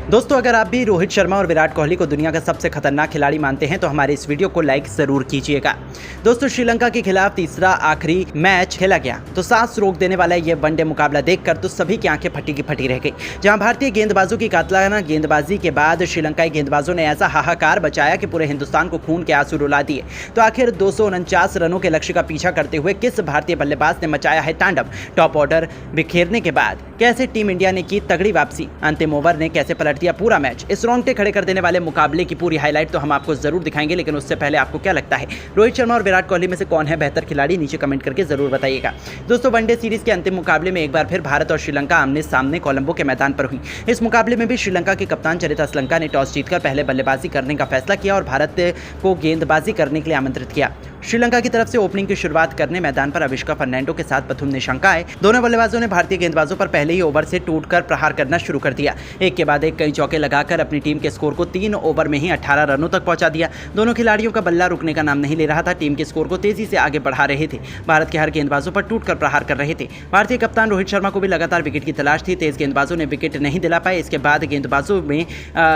दोस्तों, अगर आप भी रोहित शर्मा और विराट कोहली को दुनिया का सबसे खतरनाक खिलाड़ी मानते हैं तो हमारे इस वीडियो को लाइक जरूर कीजिएगा। दोस्तों, श्रीलंका के खिलाफ तीसरा आखिरी मैच खेला गया तो सांस रोक देने वाला यह वनडे मुकाबला देखकर तो सभी की आंखें फटी की फटी रह गई। जहां भारतीय गेंदबाजों की कातलाना गेंदबाजी के बाद श्रीलंकाई गेंदबाजों ने ऐसा हाहाकार बचाया कि पूरे हिंदुस्तान को खून के आंसू रुला दिए। तो आखिर 249 रनों के लक्ष्य का पीछा करते हुए किस भारतीय बल्लेबाज ने मचाया है तांडव? टॉप ऑर्डर बिखेरने के बाद कैसे टीम इंडिया ने की तगड़ी वापसी? अंतिम ओवर ने कैसे पलट दिया पूरा मैच? इस रोंगटे खड़े कर देने वाले मुकाबले की पूरी हाईलाइट तो हम आपको जरूर दिखाएंगे, लेकिन उससे पहले आपको क्या लगता है, रोहित शर्मा और विराट कोहली में से कौन है बेहतर खिलाड़ी? नीचे कमेंट करके जरूर बताइएगा। दोस्तों, वनडे सीरीज के अंतिम मुकाबले में एक बार फिर भारत और श्रीलंका आमने सामने कोलंबो के मैदान पर हुई। इस मुकाबले में भी श्रीलंका के कप्तान चरिता असलंका ने टॉस जीतकर पहले बल्लेबाजी करने का फैसला किया और भारत को गेंदबाजी करने के लिए आमंत्रित किया। श्रीलंका की तरफ से ओपनिंग की शुरुआत करने मैदान पर अविष्का फर्नांडो के साथ प्रथम निशंका आए। दोनों बल्लेबाजों ने भारतीय गेंदबाजों पर पहले ही ओवर से टूटकर प्रहार करना शुरू कर दिया। एक के बाद एक कई चौके लगाकर अपनी टीम के स्कोर को 3 ओवर में ही 18 रनों तक पहुंचा दिया। दोनों खिलाड़ियों का बल्ला रुकने का नाम नहीं ले रहा था। टीम के स्कोर को तेजी से आगे बढ़ा रहे थे। भारत के हर गेंदबाजों पर टूटकर प्रहार कर रहे थे। भारतीय कप्तान रोहित शर्मा को भी लगातार विकेट की तलाश थी। तेज गेंदबाजों ने विकेट नहीं दिला पाए। इसके बाद गेंदबाजों में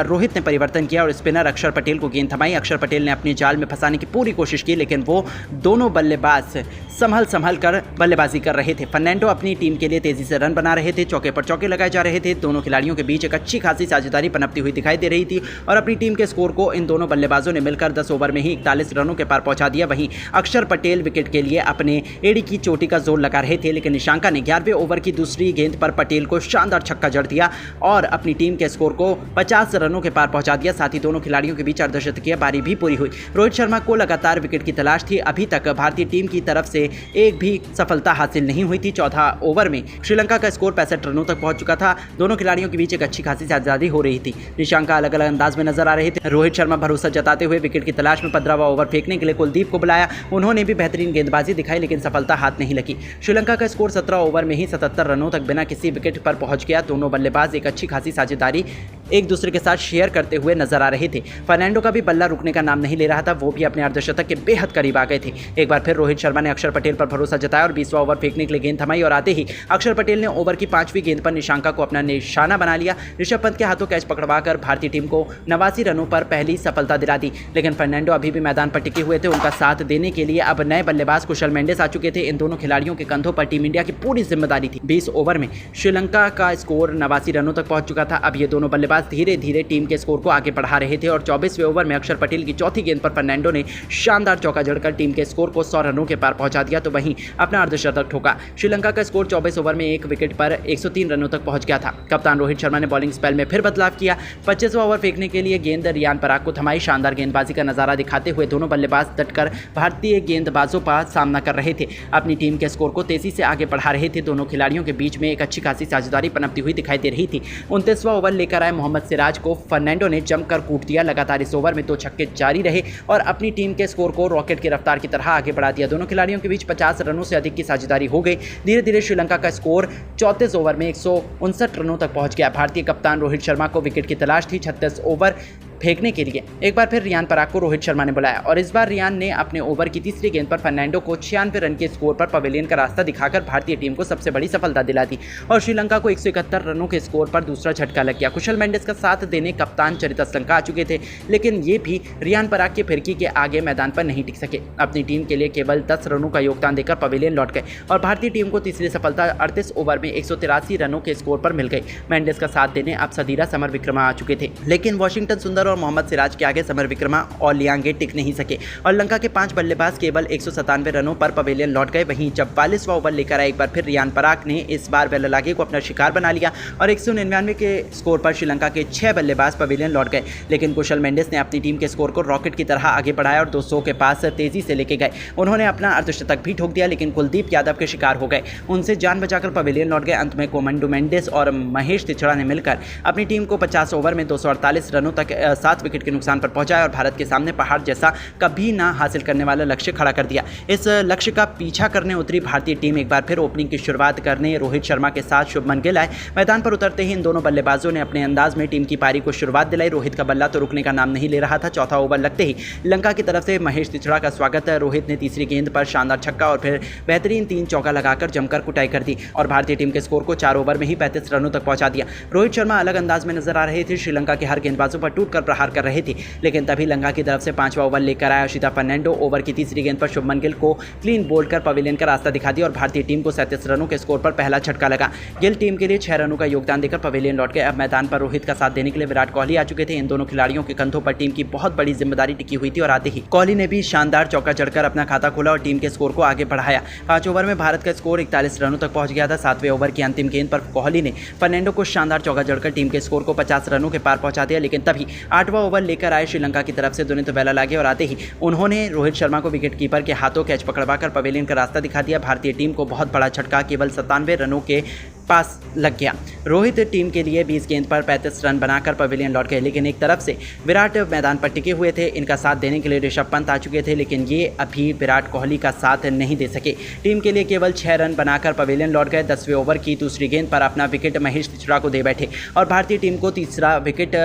रोहित ने परिवर्तन किया और स्पिनर अक्षर पटेल को गेंद थमाई। अक्षर पटेल ने अपने जाल में फंसाने की पूरी कोशिश की, लेकिन वो दोनों बल्लेबाज संभल कर बल्लेबाजी कर रहे थे। फर्नांडो अपनी टीम के लिए तेजी से रन बना रहे थे। चौके पर चौके लगाए जा रहे थे। दोनों खिलाड़ियों के बीच एक अच्छी खासी साझेदारी पनपती हुई दिखाई दे रही थी और अपनी टीम के स्कोर को इन दोनों बल्लेबाजों ने मिलकर 10 ओवर में ही 41 रनों के पार पहुंचा दिया। वहीं अक्षर पटेल विकेट के लिए अपने एड़ी की चोटी का जोर लगा रहे थे, लेकिन निशांका ने 11वें ओवर की दूसरी गेंद पर पटेल को शानदार छक्का जड़ दिया और अपनी टीम के स्कोर को 50 रनों के पार पहुंचा दिया। साथ ही दोनों खिलाड़ियों के बीच अर्धशतकीय पारी भी पूरी हुई। रोहित शर्मा को लगातार विकेट की तलाश थी। अभी तक भारतीय टीम की तरफ से एक भी सफलता हासिल नहीं हुई थी। चौथा ओवर में श्रीलंका का स्कोर 65 रनों तक पहुंच चुका था। दोनों खिलाड़ियों के बीच एक अच्छी खासी साझेदारी हो रही थी। निशांका अलग अलग अंदाज में नजर आ रहे थे। रोहित शर्मा भरोसा जताते हुए विकेट की तलाश में 15वां ओवर फेंकने के लिए कुलदीप को बुलाया। उन्होंने भी बेहतरीन गेंदबाजी दिखाई, लेकिन सफलता हाथ नहीं लगी। श्रीलंका का स्कोर 17 ओवर में ही 77 रनों तक बिना किसी विकेट पर पहुंच गया। दोनों बल्लेबाज एक अच्छी खासी साझेदारी एक दूसरे के साथ शेयर करते हुए नजर आ रहे थे। फर्नांडो का भी बल्ला रुकने का नाम नहीं ले रहा था। वो भी अपने अर्धशतक के बेहद करीब आ गए थे। एक बार फिर रोहित शर्मा ने अक्षर पटेल पर भरोसा जताया और 20वां ओवर फेंकने के लिए गेंद थमाई और आते ही अक्षर पटेल ने ओवर की 5वीं गेंद पर निशांका को अपना निशाना बना लिया। ऋषभ पंत के हाथों कैच पकड़वाकर भारतीय टीम को 89 रनों पर पहली सफलता दिला दी। लेकिन फर्नांडो अभी भी मैदान पर टिके हुए थे। उनका साथ देने के लिए अब नए बल्लेबाज कुशल मेंडिस आ चुके थे। इन दोनों खिलाड़ियों के कंधों पर टीम इंडिया की पूरी जिम्मेदारी थी। 20 ओवर में श्रीलंका का स्कोर 89 रनों तक पहुंच चुका था। अब ये दोनों बल्लेबाज धीरे धीरे टीम के स्कोर को आगे बढ़ा रहे थे और 24वें ओवर में अक्षर पटेल की चौथी गेंद पर फर्नांडो ने शानदार चौका जड़कर टीम के स्कोर को 100 रनों के पार पहुंचा दिया। तो वहीं अपना अर्धशतक ठोका। श्रीलंका का स्कोर 24 ओवर में एक विकेट पर 103 रनों तक पहुंच गया था। कप्तान रोहित शर्मा ने बॉलिंग स्पेल में फिर बदलाव किया। 25वां ओवर फेंकने के लिए गेंद रियान पराग को थमाई। शानदार गेंदबाजी का नजारा दिखाते हुए दोनों बल्लेबाज डटकर भारतीय गेंदबाजों का सामना कर रहे थे। अपनी टीम के स्कोर को तेजी से आगे बढ़ा रहे थे। दोनों खिलाड़ियों के बीच में एक अच्छी खासी साझेदारी पनपती हुई दिखाई दे रही थी। 29वां ओवर लेकर आए मोहम्मद सिराज को फर्नांडो ने जमकर कूट दिया। लगातार इस ओवर में 2 छक्के जारी रहे और अपनी टीम के स्कोर को रॉकेट की रफ्तार की तरह आगे बढ़ा दिया। दोनों खिलाड़ियों के बीच 50 रनों से अधिक की साझेदारी हो गई। धीरे धीरे श्रीलंका का स्कोर 34 ओवर में 159 रनों तक पहुंच गया। भारतीय कप्तान रोहित शर्मा को विकेट की तलाश थी। 36 ओवर फेंकने के लिए एक बार फिर रियान पराग को रोहित शर्मा ने बुलाया और इस बार रियान ने अपने ओवर की तीसरी गेंद पर फर्नांडो को 96 रन के स्कोर पर पवेलियन का रास्ता दिखाकर भारतीय टीम को सबसे बड़ी सफलता दिला दी और श्रीलंका को 171 रनों के स्कोर पर दूसरा झटका लग गया। कुशल मेंडिस का साथ देने कप्तान चरिता असलंका आ चुके थे, लेकिन ये भी रियान पराग की फिरकी के आगे मैदान पर नहीं टिक सके। अपनी टीम के लिए केवल 10 रनों का योगदान देकर पवेलियन लौट गए और भारतीय टीम को तीसरी सफलता 38 ओवर में 183 रनों के स्कोर पर मिल गई। मेंडिस का साथ देने अब सदीरा समर विक्रमा आ चुके थे, लेकिन वॉशिंगटन सुंदर और मोहम्मद सिराज के आगे समर विक्रमा और लियांगे टिक नहीं सके और लंका के 5 बल्लेबाज केवल 197 रनों पर पवेलियन लौट गए। वहीं जब 42वां ओवर लेकर आए एक बार फिर रियान पराग ने इस बार वेल्लागे को अपना शिकार बना लिया और 199 के स्कोर पर श्रीलंका के 6 बल्लेबाज पवेलियन लौट गए। लेकिन कुशल मेंडिस ने अपनी टीम के स्कोर को रॉकेट की तरह आगे बढ़ाया और 200 के पास तेजी से लेके गए। उन्होंने अपना अर्धशतक भी ठोक दिया, लेकिन कुलदीप यादव के शिकार हो गए। उनसे जान बचाकर पवेलियन लौट गए। अंत में कोमंडो मेंडिस और महेश तिछड़ा ने मिलकर अपनी टीम को 50 ओवर में 248 रनों तक 7 विकेट के नुकसान पर पहुंचाया और भारत के सामने पहाड़ जैसा कभी ना हासिल करने वाला लक्ष्य खड़ा कर दिया। इस लक्ष्य का पीछा करने उतरी भारतीय टीम एक बार फिर ओपनिंग की शुरुआत करने रोहित शर्मा के साथ शुभमन गिल आए। मैदान पर उतरते ही इन दोनों बल्लेबाजों ने अपने अंदाज में टीम की पारी को शुरुआत दिलाई। रोहित का बल्ला तो रुकने का नाम नहीं ले रहा था। चौथा ओवर लगते ही लंका की तरफ से महेश तिछड़ा का स्वागत। रोहित ने तीसरी गेंद पर शानदार छक्का और फिर बेहतरीन 3 चौका लगाकर जमकर कुटाई कर दी और भारतीय टीम के स्कोर को 4 ओवर में ही 35 रनों तक पहुंचा दिया। रोहित शर्मा अलग अंदाज में नजर आ रहे थे। श्रीलंका के हर गेंदबाजों पर टूटकर प्रहार कर रहे थे, लेकिन तभी लंका की तरफ से 5वां ओवर लेकर आया अशिता फर्नांडो। ओवर की तीसरी गेंद पर शुभमन गिल को क्लीन बोल्ड कर पवेलियन का रास्ता दिखा दिया और भारतीय टीम को 37 रनों के स्कोर पर पहला झटका लगा। गिल टीम के लिए 6 रनों का योगदान देकर पवेलियन लौट गए। अब मैदान पर रोहित का साथ देने के लिए विराट कोहली आ चुके थे। इन दोनों खिलाड़ियों के कंधों पर टीम की बहुत बड़ी जिम्मेदारी टिकी हुई थी और आते ही कोहली ने भी शानदार चौका जड़कर अपना खाता खोला और टीम के स्कोर को आगे बढ़ाया। 5 ओवर में भारत का स्कोर 41 रनों तक पहुंच गया था। 7वें ओवर की अंतिम गेंद पर कोहली ने फर्नांडो को शानदार चौका जड़कर टीम के स्कोर को 50 रनों के पार पहुंचा दिया। लेकिन तभी 8वां ओवर लेकर आए श्रीलंका की तरफ से दुनित बेला लागे और आते ही उन्होंने रोहित शर्मा को विकेटकीपर के हाथों कैच पकड़वाकर पवेलियन का रास्ता दिखा दिया। भारतीय टीम को बहुत बड़ा झटका केवल 97 रनों के पास लग गया। रोहित टीम के लिए 20 गेंद पर 35 रन बनाकर पवेलियन लौट गए, लेकिन एक तरफ से विराट मैदान पर टिके हुए थे। इनका साथ देने के लिए ऋषभ पंत आ चुके थे, लेकिन ये अभी विराट कोहली का साथ नहीं दे सके। टीम के लिए केवल 6 रन बनाकर पवेलियन लौट गए। 10वें ओवर की दूसरी गेंद पर अपना विकेट महेश तिछड़ा को दे बैठे और भारतीय टीम को तीसरा विकेट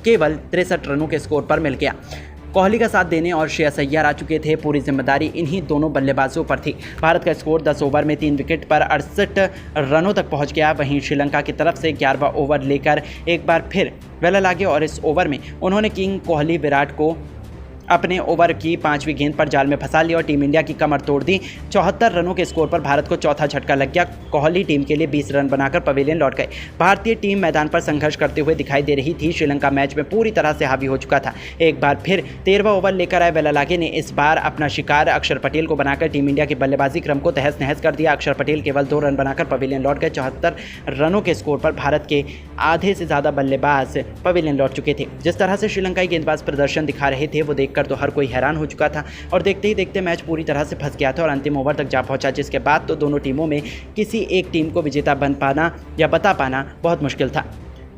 केवल 63 रनों के स्कोर पर मिल गया। कोहली का साथ देने और श्रेयस अय्यर आ चुके थे। पूरी जिम्मेदारी इन्हीं दोनों बल्लेबाजों पर थी। भारत का स्कोर 10 ओवर में 3 विकेट पर 68 रनों तक पहुंच गया। वहीं श्रीलंका की तरफ से 11वां ओवर लेकर एक बार फिर वेला लागे और इस ओवर में उन्होंने किंग कोहली विराट को अपने ओवर की 5वीं गेंद पर जाल में फंसा लिया और टीम इंडिया की कमर तोड़ दी। 74 रनों के स्कोर पर भारत को चौथा झटका लग गया। कोहली टीम के लिए 20 रन बनाकर पवेलियन लौट गए। भारतीय टीम मैदान पर संघर्ष करते हुए दिखाई दे रही थी। श्रीलंका मैच में पूरी तरह से हावी हो चुका था। एक बार फिर 13वां ओवर लेकर आए वेलालागे ने इस बार अपना शिकार अक्षर पटेल को बनाकर टीम इंडिया के बल्लेबाजी क्रम को तहस नहस कर दिया। अक्षर पटेल केवल 2 रन बनाकर पवेलियन लौट गए। 74 रनों के स्कोर पर भारत के आधे से ज़्यादा बल्लेबाज पवेलियन लौट चुके थे। जिस तरह से श्रीलंकाई गेंदबाज प्रदर्शन दिखा रहे थे वो देखकर तो हर कोई हैरान हो चुका था और देखते ही देखते मैच पूरी तरह से फंस गया था और अंतिम ओवर तक जा पहुंचा, जिसके बाद तो दोनों टीमों में किसी एक टीम को विजेता बन पाना या बता पाना बहुत मुश्किल था।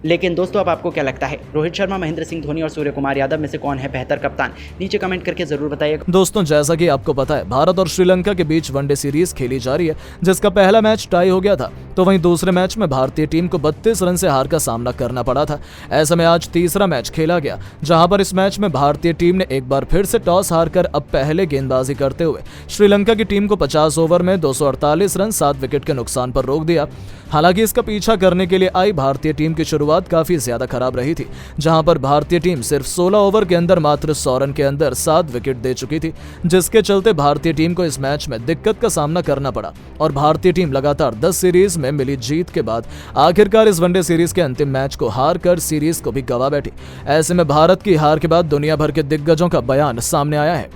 लेकिन दोस्तों, अब आपको क्या लगता है, रोहित शर्मा, महेंद्र सिंह धोनी और सूर्य कुमार यादव में से कौन है बेहतर कप्तान? नीचे कमेंट करके जरूर बताइए। दोस्तों, जैसा कि आपको पता है, भारत और श्रीलंका के बीच वनडे सीरीज खेली जा रही है, जिसका पहला मैच टाई हो गया था। तो वहीं दूसरे मैच में भारतीय टीम को 32 रन से हार का सामना करना पड़ा था। ऐसे में आज तीसरा मैच खेला गया, जहां पर इस मैच में भारतीय टीम ने एक बार फिर से टॉस हारकर अब पहले गेंदबाजी करते हुए श्रीलंका की टीम को 50 ओवर में 248 रन 7 विकेट के नुकसान पर रोक दिया। हालांकि इसका पीछा करने के लिए आई भारतीय टीम की शुरुआत काफी ज्यादा खराब रही थी, जहां पर भारतीय टीम सिर्फ 16 ओवर के अंदर मात्र 100 रन के अंदर 7 विकेट दे चुकी थी, जिसके चलते भारतीय टीम को इस मैच में दिक्कत का सामना करना पड़ा और भारतीय टीम लगातार 10 सीरीज में मिली जीत के बाद आखिरकार इस वनडे सीरीज के अंतिम मैच को हार कर सीरीज को भी गंवा बैठी। ऐसे में भारत की हार के बाद दुनिया भर के दिग्गजों का बयान सामने आया है,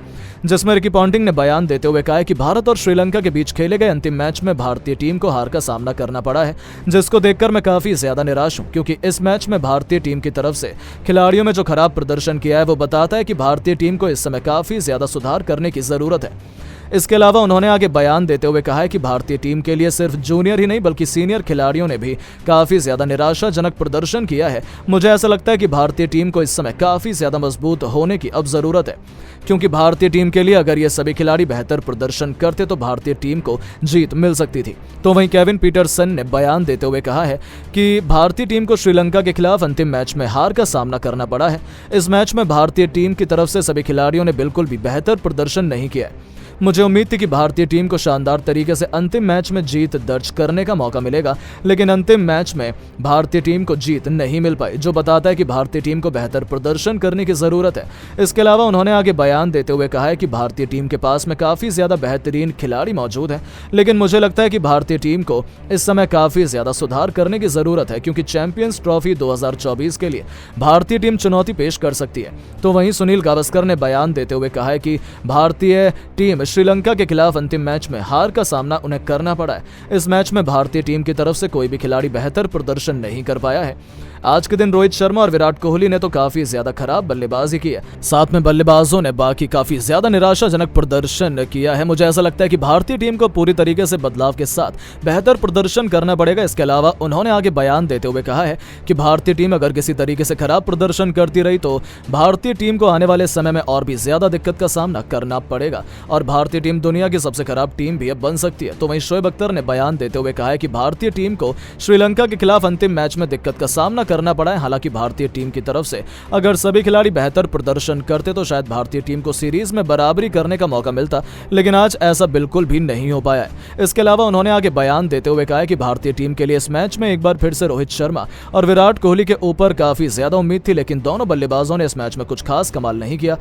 जिसमें रिकी पॉन्टिंग ने बयान देते हुए कहा है कि भारत और श्रीलंका के बीच खेले गए अंतिम मैच में भारतीय टीम को हार का सामना करना पड़ा है, जिसको देखकर मैं काफी ज्यादा निराश हूं, क्योंकि इस मैच में भारतीय टीम की तरफ से खिलाड़ियों में जो खराब प्रदर्शन किया है वो बताता है कि भारतीय टीम को इस समय काफी ज्यादा सुधार करने की जरूरत है। इसके अलावा उन्होंने आगे बयान देते हुए कहा है कि भारतीय टीम के लिए सिर्फ जूनियर ही नहीं बल्कि सीनियर खिलाड़ियों ने भी काफी ज्यादा निराशाजनक प्रदर्शन किया है। मुझे ऐसा लगता है कि भारतीय टीम को इस समय काफी ज्यादा मजबूत होने की अब जरूरत है, क्योंकि भारतीय टीम के लिए अगर ये सभी खिलाड़ी बेहतर प्रदर्शन करते तो भारतीय टीम को जीत मिल सकती थी। तो वहीं केविन पीटरसन ने बयान देते हुए कहा है कि भारतीय टीम को श्रीलंका के खिलाफ अंतिम मैच में हार का सामना करना पड़ा है। इस मैच में भारतीय टीम की तरफ से सभी खिलाड़ियों ने बिल्कुल भी बेहतर प्रदर्शन नहीं किया है। मुझे उम्मीद थी कि भारतीय टीम को शानदार तरीके से अंतिम मैच में जीत दर्ज करने का मौका मिलेगा, लेकिन अंतिम मैच में भारतीय टीम को जीत नहीं मिल पाई, जो बताता है कि भारतीय टीम को बेहतर प्रदर्शन करने की जरूरत है। इसके अलावा उन्होंने आगे बयान देते हुए कहा है कि भारतीय टीम के पास में काफी ज्यादा बेहतरीन खिलाड़ी मौजूद हैं, लेकिन मुझे लगता है कि भारतीय टीम को इस समय काफी ज्यादा सुधार करने की जरूरत है, क्योंकि चैंपियंस ट्रॉफी 2024 के लिए भारतीय टीम चुनौती पेश कर सकती है। तो वहीं सुनील गावस्कर ने बयान देते हुए कहा है कि भारतीय टीम श्रीलंका के खिलाफ अंतिम मैच में हार का सामना उन्हें करना पड़ा है। इस मैच में भारतीय टीम की तरफ से कोई भी खिलाड़ी बेहतर प्रदर्शन नहीं कर पाया है। आज के दिन रोहित शर्मा और विराट कोहली ने तो काफी ज्यादा खराब बल्लेबाजी की है, साथ में बल्लेबाजों ने बाकी काफी ज्यादा निराशाजनक प्रदर्शन किया है। मुझे ऐसा लगता है कि भारतीय टीम को पूरी तरीके से बदलाव के साथ बेहतर प्रदर्शन करना पड़ेगा। इसके अलावा उन्होंने आगे बयान देते हुए कहा है कि भारतीय टीम अगर किसी तरीके से खराब प्रदर्शन करती रही तो भारतीय टीम को आने वाले समय में और भी ज्यादा दिक्कत का सामना करना पड़ेगा और भारतीय टीम दुनिया की सबसे खराब टीम भी अब बन सकती है। तो वहीं शोएब अख्तर ने बयान देते हुए कहा है कि भारतीय टीम को श्रीलंका के खिलाफ अंतिम मैच में दिक्कत का सामना करना पड़ा है। हालांकि भारतीय टीम की तरफ से अगर सभी खिलाड़ी बेहतर प्रदर्शन करते तो शायद भारतीय टीम को सीरीज में बराबरी करने का मौका मिलता, लेकिन आज ऐसा बिल्कुल भी नहीं हो पाया है। इसके अलावा उन्होंने आगे बयान देते हुए कहा है कि भारतीय टीम के लिए इस मैच में एक बार फिर से रोहित शर्मा और विराट कोहली के ऊपर काफी ज्यादा उम्मीद थी, लेकिन दोनों बल्लेबाजों ने इस मैच में कुछ खास कमाल नहीं किया।